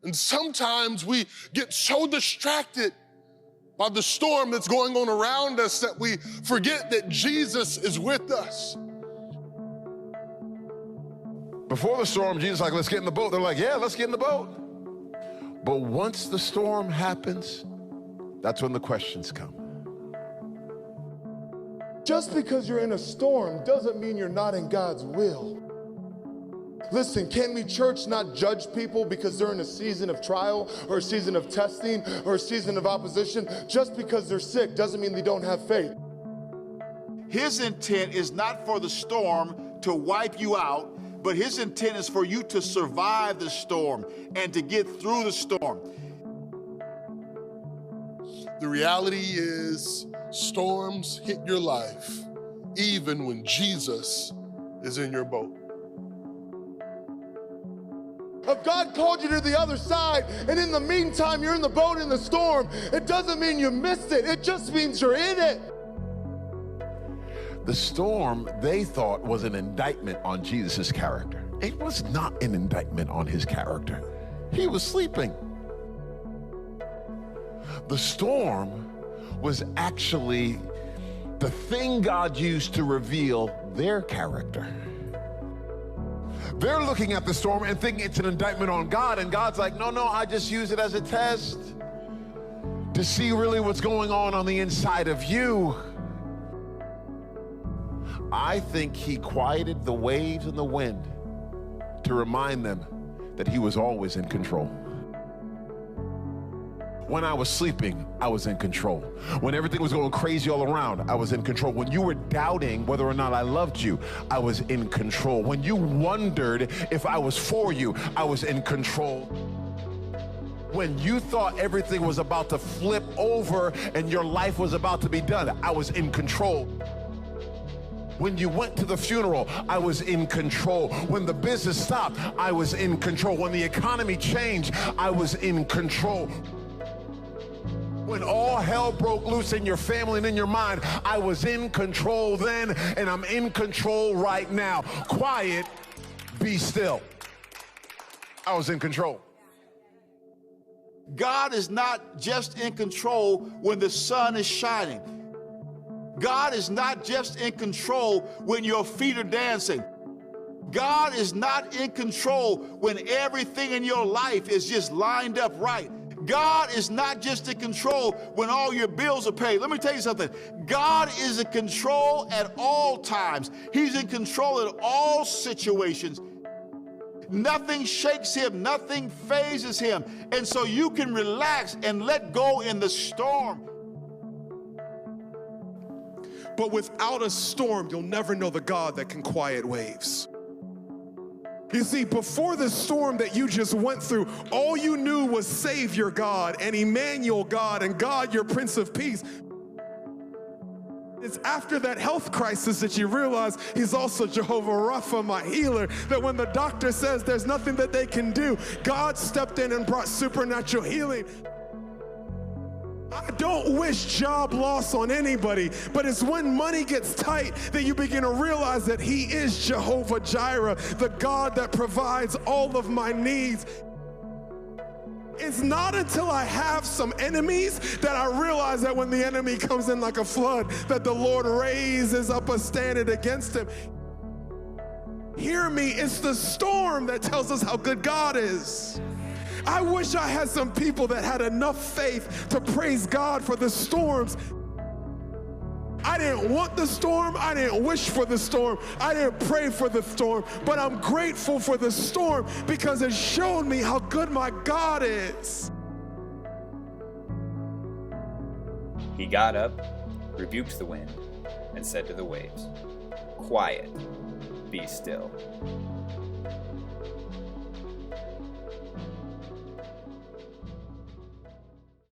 And sometimes we get so distracted by the storm that's going on around us that we forget that Jesus is with us. Before the storm, Jesus is like, let's get in the boat. They're like, yeah, let's get in the boat. But once the storm happens, that's when the questions come. Just because you're in a storm doesn't mean you're not in God's will. Listen, can we, church, not judge people because they're in a season of trial or a season of testing or a season of opposition? Just because they're sick doesn't mean they don't have faith. His intent is not for the storm to wipe you out, but his intent is for you to survive the storm and to get through the storm. The reality is, storms hit your life even when Jesus is in your boat. If God called you to the other side and in the meantime you're in the boat in the storm, it doesn't mean you missed it. It just means you're in it. The storm, they thought, was an indictment on Jesus' character. It was not an indictment on his character. He was sleeping. The storm was actually the thing God used to reveal their character. They're looking at the storm and thinking it's an indictment on God, and God's like, no, I just use it as a test to see really what's going on the inside of you. I think he quieted the waves and the wind to remind them that he was always in control. When I was sleeping, I was in control. When everything was going crazy all around, I was in control. When you were doubting whether or not I loved you, I was in control. When you wondered if I was for you, I was in control. When you thought everything was about to flip over and your life was about to be done, I was in control. When you went to the funeral, I was in control. When the business stopped, I was in control. When the economy changed, I was in control. When all hell broke loose in your family and in your mind, I was in control then, and I'm in control right now. Quiet, be still. I was in control. God is not just in control when the sun is shining. God is not just in control when your feet are dancing. God is not in control when everything in your life is just lined up right. God is not just in control when all your bills are paid. Let me tell you something. God is in control at all times. He's in control at all situations. Nothing shakes him. Nothing phases him. And so you can relax and let go in the storm. But without a storm, you'll never know the God that can quiet waves. You see, before the storm that you just went through, all you knew was Savior God and Emmanuel God and God, your Prince of Peace. It's after that health crisis that you realize he's also Jehovah Rapha, my healer, that when the doctor says there's nothing that they can do, God stepped in and brought supernatural healing. I don't wish job loss on anybody, but it's when money gets tight that you begin to realize that he is Jehovah Jireh, the God that provides all of my needs. It's not until I have some enemies that I realize that when the enemy comes in like a flood, that the Lord raises up a standard against him. Hear me, it's the storm that tells us how good God is. I wish I had some people that had enough faith to praise God for the storms. I didn't want the storm. I didn't wish for the storm. I didn't pray for the storm. But I'm grateful for the storm because it showed me how good my God is. He got up, rebuked the wind, and said to the waves, "Quiet, be still."